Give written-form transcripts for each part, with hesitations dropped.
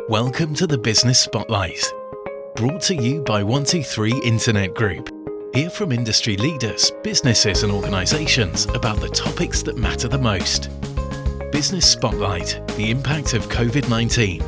Welcome to the Business Spotlight, brought to you by 123 Internet Group. Hear from industry leaders, businesses and organisations about the topics that matter the most. Business Spotlight, the impact of COVID-19.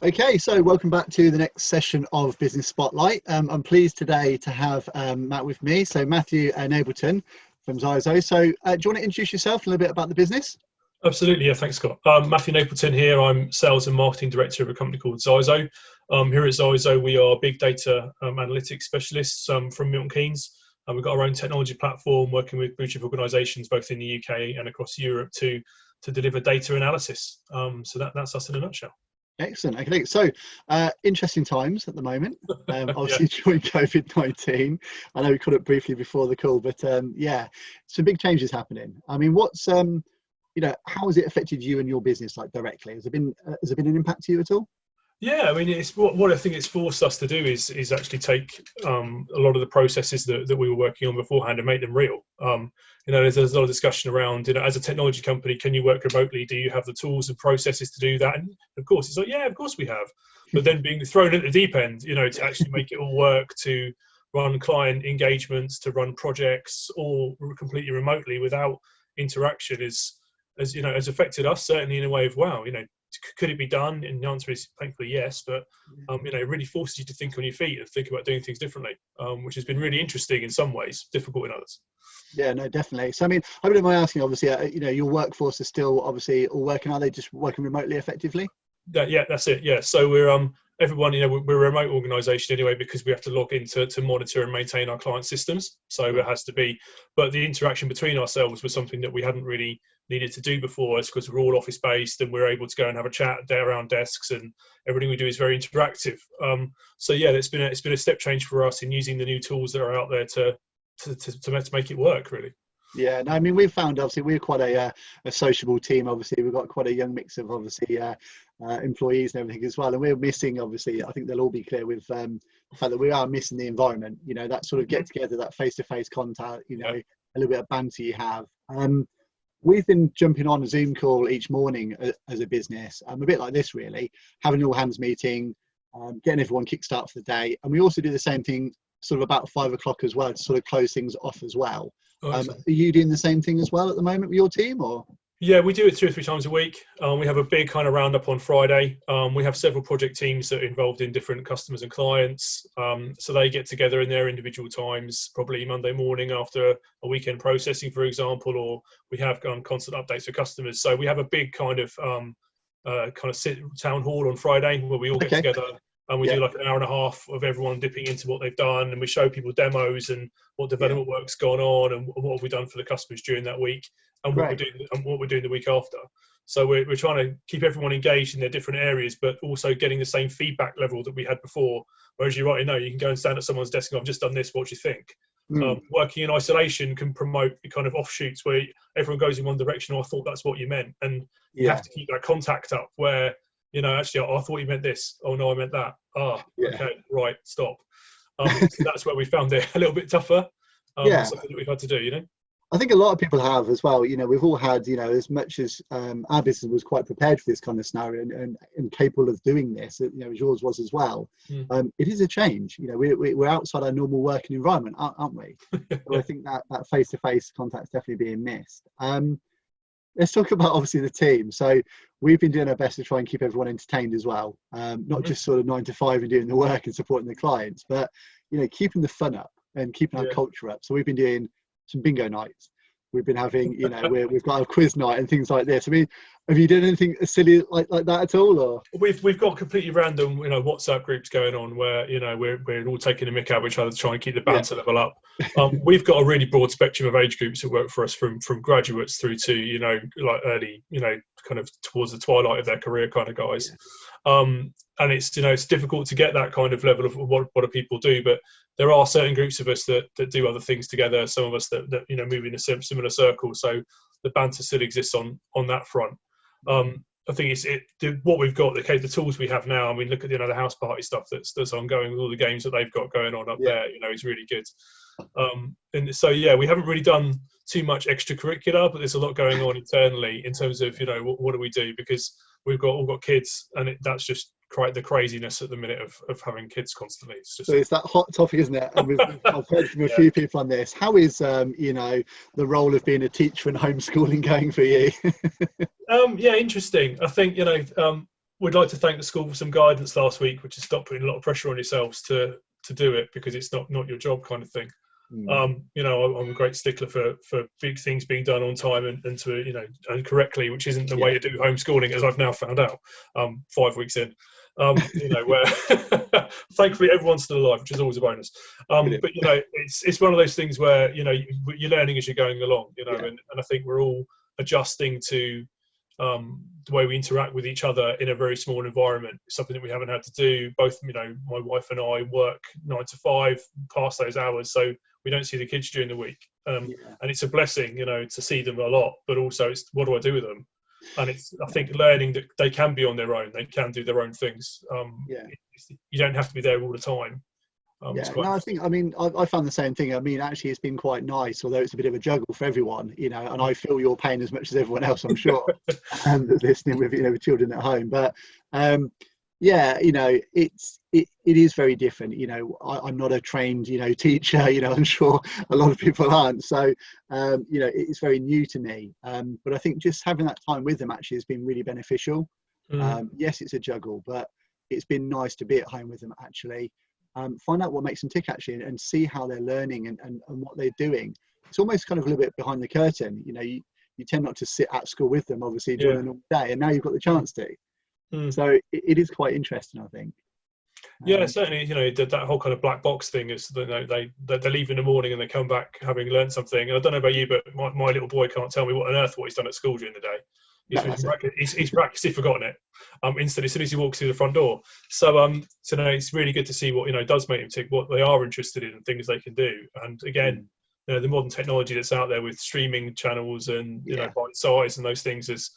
Okay, so welcome back to the next session of Business Spotlight. I'm pleased today to have Matt with me. So Matthew Napleton from Zizo. So do you want to introduce yourself a little bit about the business? Absolutely, yeah, thanks Scott. Matthew Napleton here. I'm Sales and Marketing Director of a company called Zizo. Here at Zizo, we are big data analytics specialists from Milton Keynes. We've got our own technology platform working with blue chip organisations both in the UK and across Europe to deliver data analysis. So that's us in a nutshell. Excellent. Okay, so interesting times at the moment. Obviously Yeah. during COVID-19. I know we caught it briefly before the call, but yeah, some big changes happening. I mean, what's how has it affected you and your business like directly? Has it been an impact to you at all? Yeah, I mean, it's what I think it's forced us to do is actually take a lot of the processes that we were working on beforehand and make them real. There's a lot of discussion around, as a technology company, can you work remotely? Do you have the tools and processes to do that? And of course, it's like, yeah, of course we have. But then being thrown at the deep end, to actually make it all work, to run client engagements, to run projects all completely remotely without interaction has affected us, certainly in a way of, wow, could it be done? And the answer is thankfully yes, but it really forces you to think on your feet and think about doing things differently, which has been really interesting in some ways, difficult in others. Yeah, no, definitely. So I mean, I wouldn't mind asking, obviously, your workforce is still obviously all working. Are they just working remotely effectively? Yeah, that's it. Yeah, so we're everyone, we're a remote organisation anyway because we have to log in to monitor and maintain our client systems. So it has to be, but the interaction between ourselves was something that we hadn't really needed to do before, because we're all office based and we're able to go and have a chat there around desks, and everything we do is very interactive. So yeah, it's been a step change for us in using the new tools that are out there to make it work, really. Yeah, no, I mean, we've found, obviously, we're quite a sociable team. Obviously, we've got quite a young mix of, obviously, employees and everything as well. And we're missing, obviously, I think they'll all be clear with the fact that we are missing the environment, that sort of get together, that face-to-face contact, a little bit of banter you have. We've been jumping on a Zoom call each morning as a business, a bit like this, really, having an all-hands meeting, getting everyone kickstart for the day. And we also do the same thing sort of about 5 o'clock as well to sort of close things off as well. Are you doing the same thing as well at the moment with your team, or? Yeah, we do it 2 or 3 times a week. We have a big kind of roundup on Friday. We have several project teams that are involved in different customers and clients. So they get together in their individual times, probably Monday morning after a weekend processing, for example, or we have constant updates for customers. So we have a big kind of town hall on Friday where we all get together. And we do like an hour and a half of everyone dipping into what they've done, and we show people demos and what development work's gone on and what have we done for the customers during that week, and what we're doing the week after. So we're trying to keep everyone engaged in their different areas, but also getting the same feedback level that we had before. Whereas you rightly know, you can go and stand at someone's desk and I've just done this, what do you think? Working in isolation can promote the kind of offshoots where everyone goes in one direction, or I thought that's what you meant. And you have to keep that contact up where, actually, I thought you meant this. Oh, no, I meant that. Okay, right, stop. So that's where we found it a little bit tougher. Something that we've had to do, I think a lot of people have as well. We've all had, as much as our business was quite prepared for this kind of scenario and capable of doing this, as yours was as well. It is a change. We're outside our normal working environment, aren't we? So I think that face-to-face contact is definitely being missed. Let's talk about, obviously, the team. So we've been doing our best to try and keep everyone entertained as well, not just sort of 9 to 5 and doing the work and supporting the clients, but keeping the fun up and keeping our culture up. So we've been doing some bingo nights. We've been having, we've got a quiz night and things like this. I mean, have you done anything silly like that at all? Or we've got completely random, WhatsApp groups going on where we're all taking a mick out with each other to try and keep the banter level up. We've got a really broad spectrum of age groups that work for us, from graduates through to like early, kind of towards the twilight of their career kind of guys. And it's it's difficult to get that kind of level of what do people do, but there are certain groups of us that do other things together. Some of us that move in a similar circle, so the banter still exists on that front. I think what we've got, the tools we have now. I mean, look at the house party stuff that's ongoing with all the games that they've got going on up there. Is really good. And so yeah, we haven't really done too much extracurricular, but there's a lot going on internally in terms of, you know, what do we do, because we've all got kids, and that's just the craziness at the minute of having kids constantly. It's just so it's that hot topic, isn't it? And I've heard from a few people on this. How is you know, the role of being a teacher and homeschooling going for you? Yeah, interesting. I think, you know, we'd like to thank the school for some guidance last week, which has stopped putting a lot of pressure on yourselves to do it, because it's not your job kind of thing. You know, I'm a great stickler for big things being done on time and to, you know, and correctly, which isn't the way to do homeschooling, as I've now found out 5 weeks in. You know, where thankfully everyone's still alive, which is always a bonus. But you know, it's one of those things where, you know, you're learning as you're going along, you know, and I think we're all adjusting to the way we interact with each other in a very small environment. It's something that we haven't had to do. Both, you know, my wife and I work 9 to 5 past those hours, so we don't see the kids during the week. And it's a blessing, you know, to see them a lot, but also it's, what do I do with them? And it's, I think, learning that they can be on their own, they can do their own things. You don't have to be there all the time. I found the same thing. I mean, actually, it's been quite nice, although it's a bit of a juggle for everyone, you know, and I feel your pain as much as everyone else, I'm sure, listening with, you know, with children at home. But yeah, you know, it is very different. You know, I'm not a trained, you know, teacher, you know, I'm sure a lot of people aren't. So, you know, it's very new to me. But I think just having that time with them actually has been really beneficial. Yes, it's a juggle, but it's been nice to be at home with them actually. Find out what makes them tick actually, and see how they're learning and what they're doing. It's almost kind of a little bit behind the curtain. You know, you tend not to sit at school with them, obviously, during a normal day, and now you've got the chance to. So it is quite interesting, I think. Yeah, certainly. You know, that whole kind of black box thing is that, you know, they leave in the morning and they come back having learned something. And I don't know about you, but my little boy can't tell me what on earth what he's done at school during the day. He's miraculously forgotten it instantly as soon as he walks through the front door. So so no, it's really good to see what, you know, does make them tick, what they are interested in and things they can do. And again, you know, the modern technology that's out there with streaming channels and, you know, bite size and those things has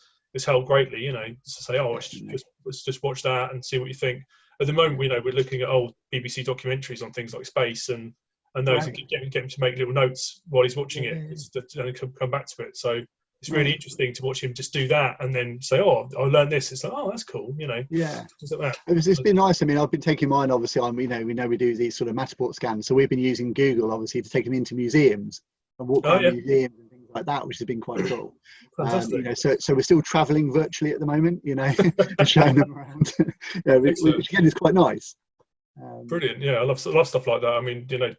helped greatly, you know, to say, oh, let's just watch that and see what you think. At the moment, you know, we're looking at old BBC documentaries on things like space and those, and get him to make little notes while he's watching it, and come back to it. So it's really interesting to watch him just do that and then say, oh, I learned this. It's like, oh, that's cool, you know. Yeah. Just like that. It's been nice. I mean, I've been taking mine, obviously, we know we do these sort of Matterport scans. So we've been using Google, obviously, to take them into museums and walk around museums and things like that, which has been quite cool. You know, so we're still travelling virtually at the moment, you know, and showing them around, which again is quite nice. Brilliant. Yeah, I love stuff like that. I mean, you know,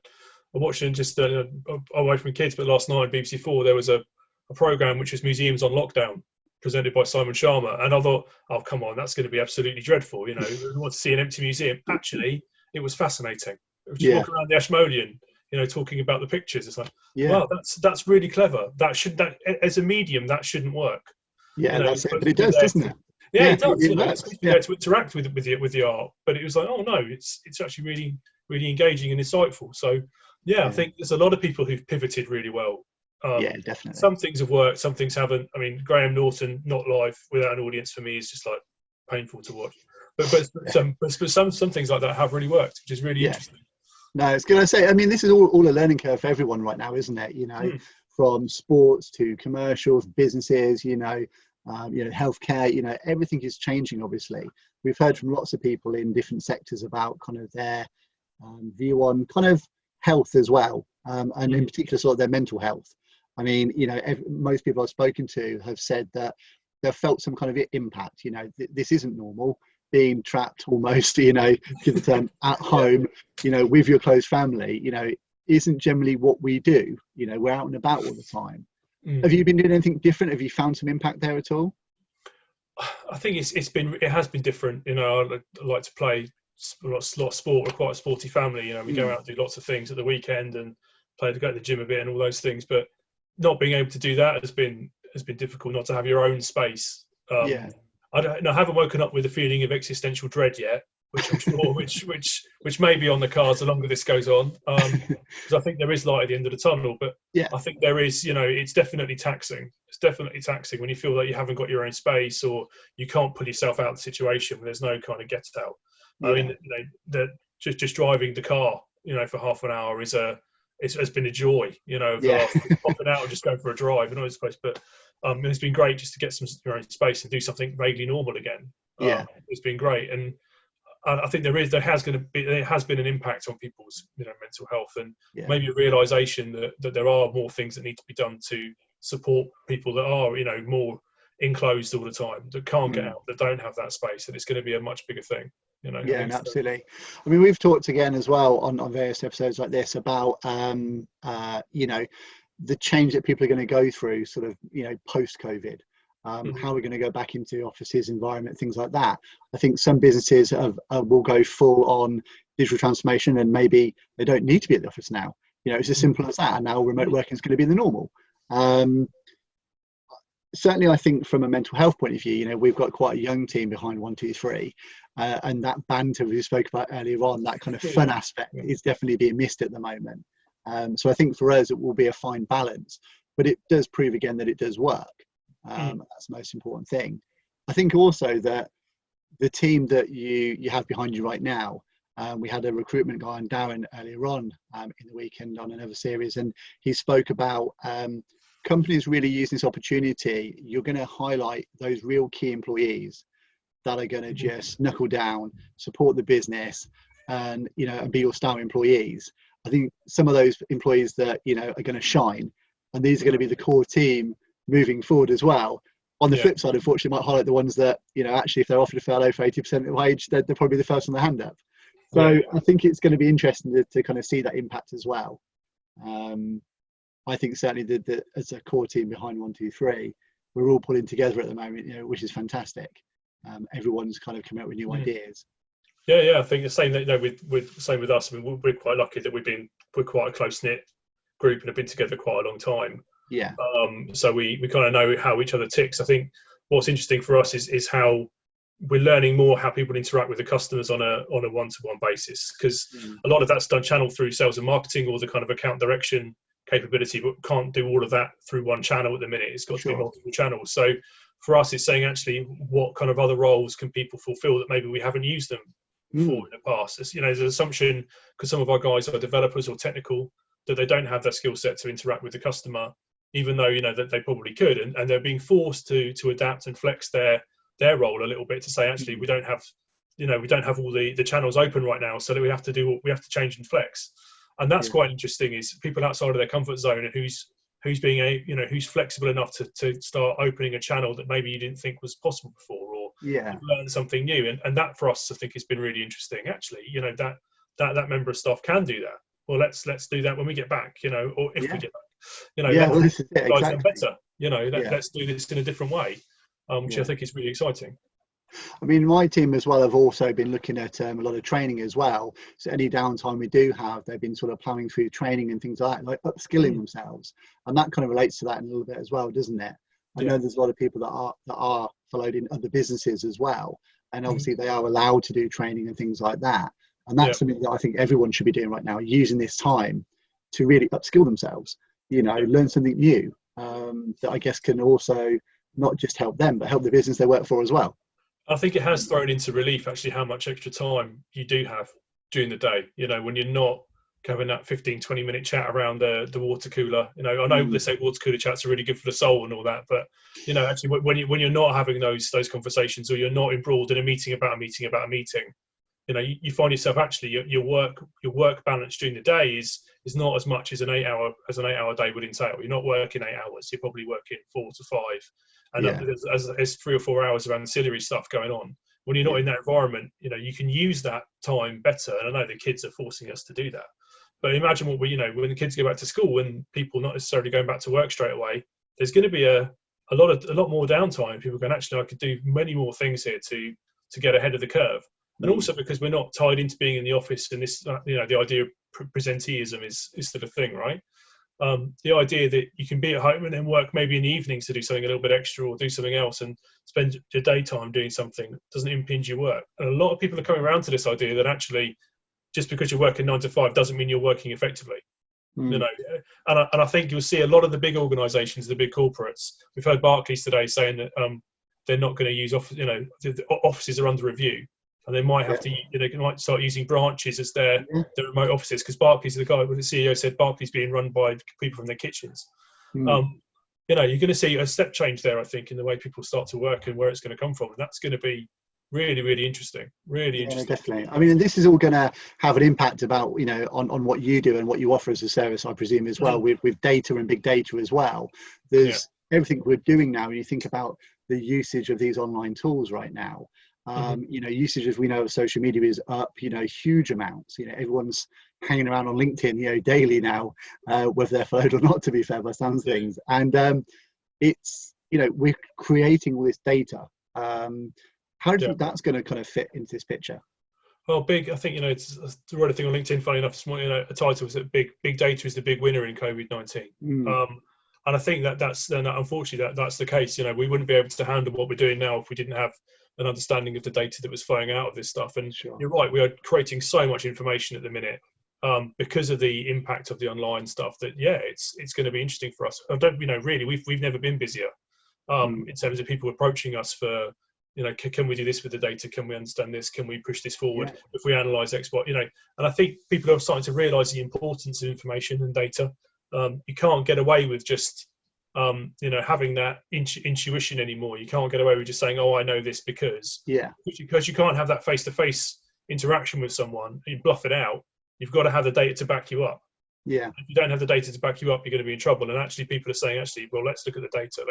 I'm watching just away from kids, but last night on BBC4 there was a program which was Museums on Lockdown, presented by Simon Sharma, and I thought, oh come on, that's going to be absolutely dreadful. You know, who wants to see an empty museum? Actually, it was fascinating. Just walk around the Ashmolean, you know, talking about the pictures. It's like, wow, that's really clever. That as a medium, that shouldn't work. Yeah, you know, that's it. But it does, doesn't it? Yeah, it does. You know, it's there to interact with the art, but it was like, oh no, it's actually really, really engaging and insightful. So I think there's a lot of people who've pivoted really well. Definitely. Some things have worked, some things haven't. I mean, Graham Norton not live without an audience for me is just like painful to watch. But some things like that have really worked, which is really interesting. No, it's good. I say, I mean, this is all a learning curve for everyone right now, isn't it? You know, from sports to commercials, businesses, you know, healthcare, you know, everything is changing. Obviously, we've heard from lots of people in different sectors about kind of their view on kind of health as well, and in particular, sort of their mental health. I mean, you know, most people I've spoken to have said that they've felt some kind of impact. You know, this isn't normal. Being trapped almost, you know, give the term, at home, you know, with your close family, you know, isn't generally what we do. You know, we're out and about all the time. Have you been doing anything different? Have you found some impact there at all? I think it has been different. You know, I like to play a lot of sport. We're quite a sporty family. You know, we go out and do lots of things at the weekend and go to the gym a bit and all those things. But not being able to do that has been difficult. Not to have your own space. I haven't woken up with a feeling of existential dread yet, which I'm sure, which may be on the cards the longer this goes on. Because I think there is light at the end of the tunnel, but I think there is, you know, it's definitely taxing. It's definitely taxing when you feel like you haven't got your own space or you can't pull yourself out of the situation when there's no kind of get out. I mean, you know, just driving the car, you know, for half an hour is it's been a joy, of the last popping out and just going for a drive and all this place. But it's been great just to get some your own space and do something vaguely normal again. It's been great, and I think there has been an impact on people's mental health, and maybe a realization that there are more things that need to be done to support people that are more enclosed all the time, that can't get out, that don't have that space, and it's going to be a much bigger thing. Absolutely. I mean, we've talked again as well on various episodes like this about the change that people are going to go through sort of post COVID. How we're going to go back into offices, environment, things like that. I think some businesses will go full on digital transformation, and maybe they don't need to be at the office now. It's as simple as that. And now remote working is going to be the normal. Certainly, I think from a mental health point of view, we've got quite a young team behind 123, and that banter we spoke about earlier on, that kind of fun aspect is definitely being missed at the moment. So I think for us, it will be a fine balance, but it does prove again that it does work. That's the most important thing. I think also that the team that you have behind you right now, we had a recruitment guy on Darren earlier on in the weekend on another series, and he spoke about companies really using this opportunity. You're going to highlight those real key employees that are going to just knuckle down, support the business, and and be your star employees. I think some of those employees that are going to shine, and these are going to be the core team moving forward as well. On the flip side, unfortunately, might highlight the ones that actually, if they're offered a furlough for 80% of the wage, they're probably the first on the hand up. So I think it's going to be interesting to kind of see that impact as well. I think certainly that as a core team behind 123, we're all pulling together at the moment, which is fantastic. Everyone's kind of coming up with new ideas. I think the same with same with us. I mean, we're quite lucky that we're quite a close knit group and have been together quite a long time. So we kind of know how each other ticks. I think what's interesting for us is how we're learning more how people interact with the customers on a one-to-one basis, because a lot of that's done channeled through sales and marketing or the kind of account direction capability, but can't do all of that through one channel at the minute. It's got to be multiple channels. So for us, it's saying actually what kind of other roles can people fulfill that maybe we haven't used them for in the past. There's an assumption, because some of our guys are developers or technical, that they don't have that skill set to interact with the customer, even though that they probably could, and they're being forced to adapt and flex their role a little bit to say actually we don't have all the channels open right now, so that we have to change and flex. And that's quite interesting, is people outside of their comfort zone and who's being who's flexible enough to start opening a channel that maybe you didn't think was possible before, or learn something new. And that for us, I think, has been really interesting. Actually, that member of staff can do that. Well, let's do that when we get back, or if we get back, this is it, exactly. Better, let's do this in a different way, which I think is really exciting. I mean, my team as well have also been looking at a lot of training as well. So any downtime we do have, they've been sort of plowing through training and things like that, like upskilling themselves. And that kind of relates to that in a little bit as well, doesn't it? I know there's a lot of people that are followed in other businesses as well. And obviously they are allowed to do training and things like that. And that's something that I think everyone should be doing right now, using this time to really upskill themselves, learn something new that I guess can also not just help them, but help the business they work for as well. I think it has thrown into relief actually how much extra time you do have during the day, when you're not having that 15-20 minute chat around the water cooler. I know they say water cooler chats are really good for the soul and all that, but actually when you're not having those conversations, or you're not embroiled in a meeting about a meeting about a meeting, you find yourself actually your work balance during the day is not as much as an 8 hour day would entail. You're not working 8 hours, you're probably working 4 to 5. And there's 3 or 4 hours of ancillary stuff going on. When you're not in that environment, you can use that time better. And I know the kids are forcing us to do that. But imagine what when the kids go back to school and people not necessarily going back to work straight away, there's going to be a lot more downtime. People going, actually, I could do many more things here to get ahead of the curve. And also because we're not tied into being in the office, and this, the idea of presenteeism is still a thing, right? The idea that you can be at home and then work maybe in the evenings to do something a little bit extra or do something else and spend your daytime doing something doesn't impinge your work. And a lot of people are coming around to this idea that actually just because you're working 9 to 5 doesn't mean you're working effectively. And I think you'll see a lot of the big organisations, the big corporates. We've heard Barclays today saying that they're not going to use the offices are under review. and they might have to, they might start using branches as their remote offices, because Barclays, the CEO said Barclays being run by people from their kitchens. You're going to see a step change there, I think, in the way people start to work and where it's going to come from, and that's going to be really, really interesting. Interesting. Definitely. I mean, and this is all going to have an impact about, on what you do and what you offer as a service, I presume, as well, with data and big data as well. There's everything we're doing now. When you think about the usage of these online tools right now, usage, as we know, of social media is up, huge amounts. Everyone's hanging around on LinkedIn, daily now, whether they're followed or not, to be fair, by some things. And it's, we're creating all this data. How do you think that's going to kind of fit into this picture? Well, I think, it's the right thing on LinkedIn, funny enough, this morning, a title was that big data is the big winner in COVID-19. And I think that's unfortunately that's the case. We wouldn't be able to handle what we're doing now if we didn't have an understanding of the data that was flowing out of this stuff. And you're right, we are creating so much information at the minute because of the impact of the online stuff that, it's going to be interesting for us. Really, we've never been busier in terms of people approaching us for, can we do this with the data? Can we understand this? Can we push this forward? If we analyze export, and I think people are starting to realize the importance of information and data. You can't get away with just, having that intuition anymore. You can't get away with just saying, oh, I know this because you can't have that face-to-face interaction with someone. You bluff it out. You've got to have the data to back you up. If you don't have the data to back you up, you're going to be in trouble. And actually, people are saying, well, let's look at the data.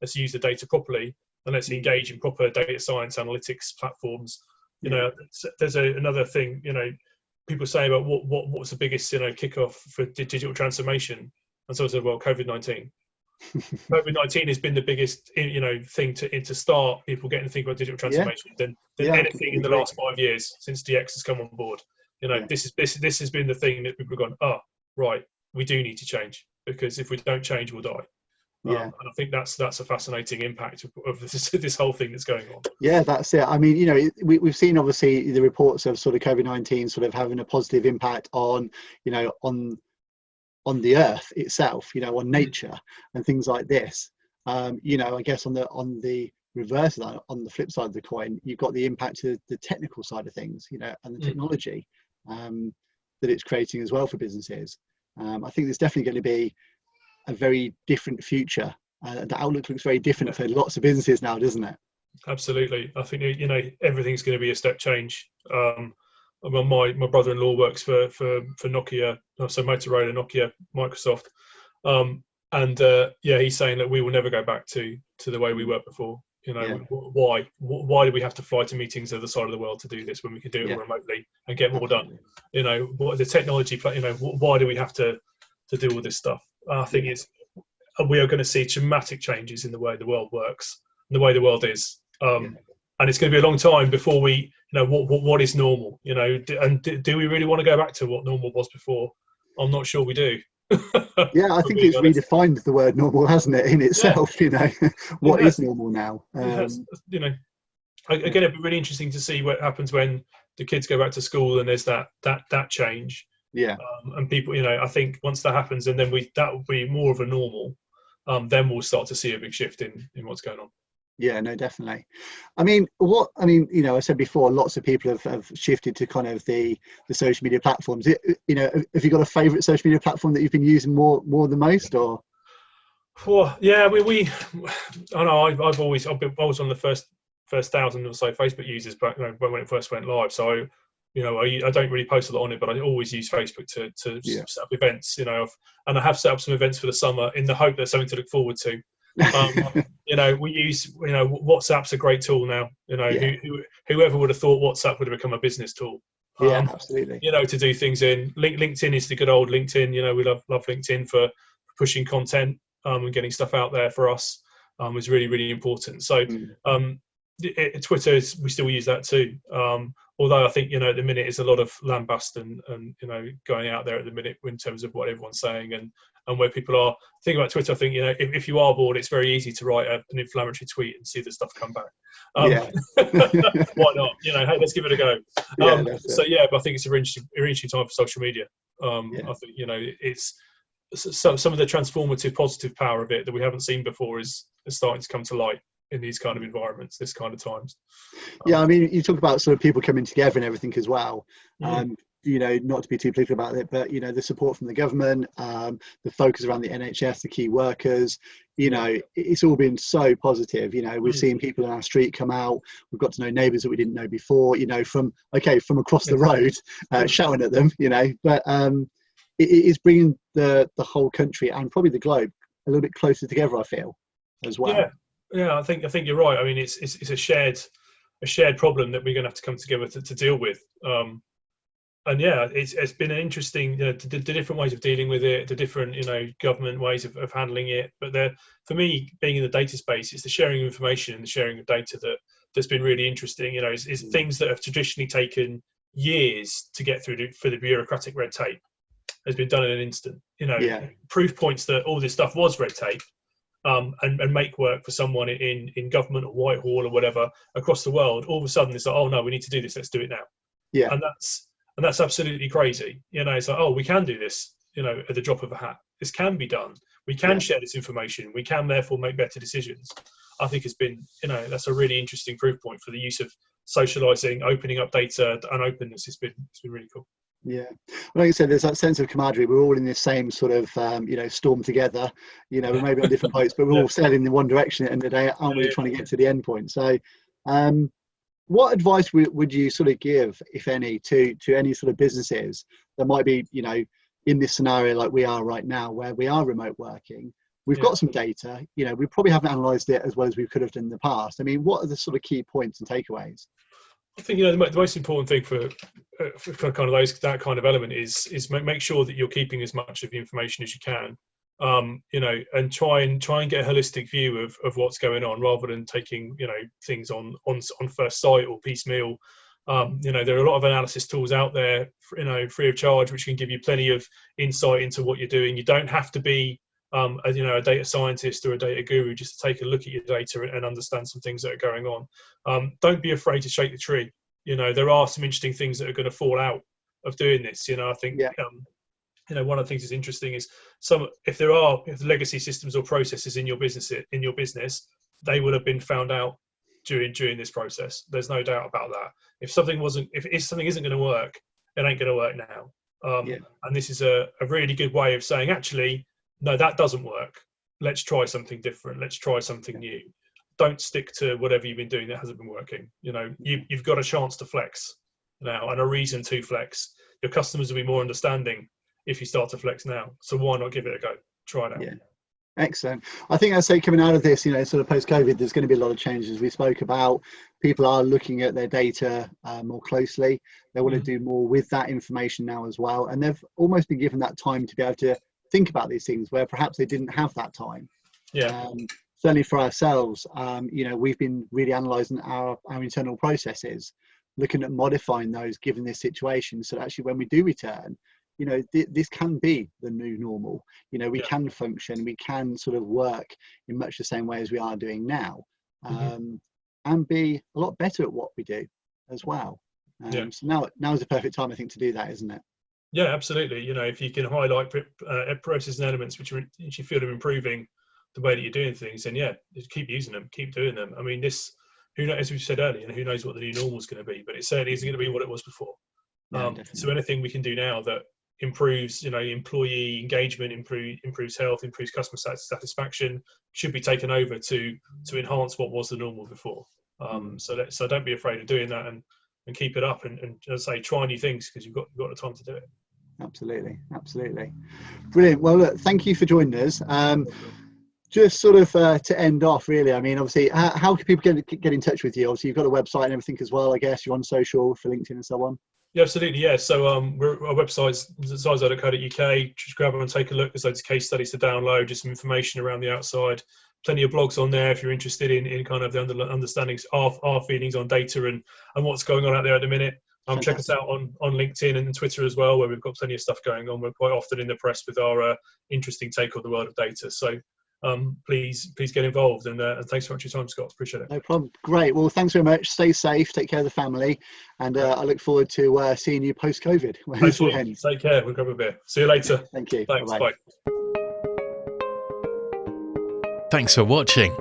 Let's use the data properly, and let's engage in proper data science analytics platforms. There's another thing. People say about what's the biggest kickoff for digital transformation, and so I said, well, COVID-19. COVID-19 has been the biggest thing to start people getting to think about digital transformation than anything in the last 5 years since DX has come on board. This has been the thing that people have gone, oh right, we do need to change, because if we don't change, we'll die. And I think that's a fascinating impact of this whole thing that's going on. Yeah, that's it. I mean, we've seen obviously the reports of sort of COVID-19 sort of having a positive impact on, on the earth itself, on nature and things like this. I guess on the reverse of that, on the flip side of the coin, you've got the impact of the technical side of things, and the technology that it's creating as well for businesses. I think there's definitely going to be a very different future. The outlook looks very different for lots of businesses now, doesn't it? Absolutely. I think everything's going to be a step change. My brother-in-law works for Nokia, so Motorola, Nokia, Microsoft, and he's saying that we will never go back to the way we worked before. Why do we have to fly to meetings the other side of the world to do this when we can do it all remotely and get more done? What the technology, why do we have to do all this stuff? I think we are going to see dramatic changes in the way the world works, and the way the world is, and it's going to be a long time before we, what is normal, and do we really want to go back to what normal was before? I'm not sure we do. I think it's redefined the word normal, hasn't it, in itself? What is normal now? Again, it'd be really interesting to see what happens when the kids go back to school and there's that change. And people, I think once that happens, and then that will be more of a normal, then we'll start to see a big shift in what's going on. Yeah, no, definitely. I said before, lots of people have shifted to kind of the social media platforms. Have you got a favourite social media platform that you've been using more than most, or? Well, yeah, I know I was on the first 1,000 or so Facebook users back when it first went live. So, I don't really post a lot on it, but I always use Facebook to set up events. And I have set up some events for the summer in the hope there's something to look forward to. We use WhatsApp's a great tool now. Whoever would have thought WhatsApp would have become a business tool? Absolutely. To do things in. LinkedIn is the good old LinkedIn. We love LinkedIn for pushing content and getting stuff out there for us. Is really, really important. So Twitter, we still use that too. Although I think at the minute is a lot of lambast and going out there at the minute in terms of what everyone's saying and where people are. Think about Twitter. I think if you are bored, it's very easy to write an inflammatory tweet and see the stuff come back. Why not? Hey, let's give it a go. But I think it's a really interesting time for social media. I think it's some of the transformative, positive power of it that we haven't seen before is starting to come to light. in these kind of environments, this kind of times. Yeah, I mean, you talk about sort of people coming together and everything as well. You know, not to be too political about it, but, you know, the support from the government, the focus around the NHS, the key workers, you know, it's all been so positive. You know, we've seen people on our street come out. We've got to know neighbours that we didn't know before, you know, from across the road, shouting at them, you know, but it is bringing the whole country and probably the globe a little bit closer together, I feel, as well. Yeah, I think you're right. I mean, it's a shared problem that we're going to have to come together to deal with. And yeah, it's been an interesting, you know, the different ways of dealing with it, the different, you know, government ways of handling it. But for me, being in the data space, it's the sharing of information and the sharing of data that's been really interesting. You know, it's things that have traditionally taken years to get through for the bureaucratic red tape has been done in an instant. You know, proof points that all this stuff was red tape. And make work for someone in government or Whitehall or whatever across the world. All of a sudden, it's like, oh no, we need to do this. Let's do it now. Yeah, and that's absolutely crazy. You know, it's like, oh, we can do this. You know, at the drop of a hat, this can be done. We can share this information. We can therefore make better decisions. I think it's been, you know, that's a really interesting proof point for the use of socializing, opening up data and openness. It's been really cool. Yeah, like I said, there's that sense of camaraderie. We're all in this same sort of, you know, storm together. You know, we're maybe on different boats, but we're all sailing in one direction at the end of the day, aren't we, trying to get to the end point? So, what advice would you sort of give, if any, to any sort of businesses that might be, you know, in this scenario like we are right now, where we are remote working? We've got some data, you know, we probably haven't analysed it as well as we could have done in the past. I mean, what are the sort of key points and takeaways? I think, you know, the most important thing for kind of that kind of element is make sure that you're keeping as much of the information as you can, you know, and try and get a holistic view of what's going on rather than taking, you know, things on first sight or piecemeal. You know, there are a lot of analysis tools out there, you know, free of charge, which can give you plenty of insight into what you're doing. You don't have to be a data scientist or a data guru just to take a look at your data and understand some things that are going on. Don't be afraid to shake the tree. You know, there are some interesting things that are going to fall out of doing this. You know, I think, you know, one of the things that's interesting is if there are legacy systems or processes in your business, they would have been found out during this process. There's no doubt about that. If something isn't going to work, it ain't going to work now. And this is a really good way of saying, actually, no, that doesn't work. Let's try something different. Let's try something new. Don't stick to whatever you've been doing that hasn't been working. You know, you've got a chance to flex now and a reason to flex. Your customers will be more understanding if you start to flex now. So why not give it a go? Try it out. Yeah. Excellent. I think I'd say coming out of this, you know, sort of post-COVID, there's going to be a lot of changes. We spoke about people are looking at their data more closely. They want to do more with that information now as well. And they've almost been given that time to be able to think about these things where perhaps they didn't have that time. Certainly for ourselves, you know, we've been really analysing our internal processes, looking at modifying those given this situation. So actually when we do return, you know, this can be the new normal. You know, we can function, we can sort of work in much the same way as we are doing now, and be a lot better at what we do as well. So now is the perfect time, I think, to do that, isn't it? Yeah, absolutely. You know, if you can highlight processes and elements which you feel are improving the way that you're doing things, then just keep using them, keep doing them. I mean, who knows, as we said earlier, who knows what the new normal is going to be, but it certainly isn't going to be what it was before. So anything we can do now that improves, you know, employee engagement, improves health, improves customer satisfaction, should be taken over to enhance what was the normal before. So don't be afraid of doing that and keep it up and as I say, try new things because you've got the time to do it. Absolutely, brilliant. Well, look, thank you for joining us. Just sort of to end off, really, I mean, obviously, how can people get in touch with you? Obviously, you've got a website and everything as well, I guess. You're on social for LinkedIn and so on. Yeah, absolutely. Yeah. So our website's zizo.co.uk. Just grab and take a look. There's loads of case studies to download, just some information around the outside. Plenty of blogs on there if you're interested in kind of the understandings of our feelings on data and what's going on out there at the minute. Check us out on LinkedIn and Twitter as well, where we've got plenty of stuff going on. We're quite often in the press with our interesting take on the world of data. So please get involved and thanks so much for your time, Scott. Appreciate it. No problem. Great. Well, thanks very much. Stay safe, take care of the family, and I look forward to seeing you post-COVID. Take care. We'll grab a beer. See you later. Thank you. Thanks. Bye-bye. Thanks for watching.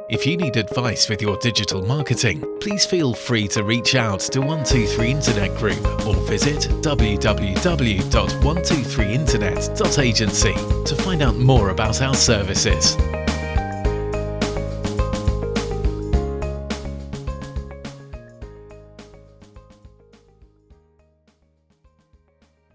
If you need advice with your digital marketing, please feel free to reach out to 123 Internet Group or visit www.123internet.agency to find out more about our services.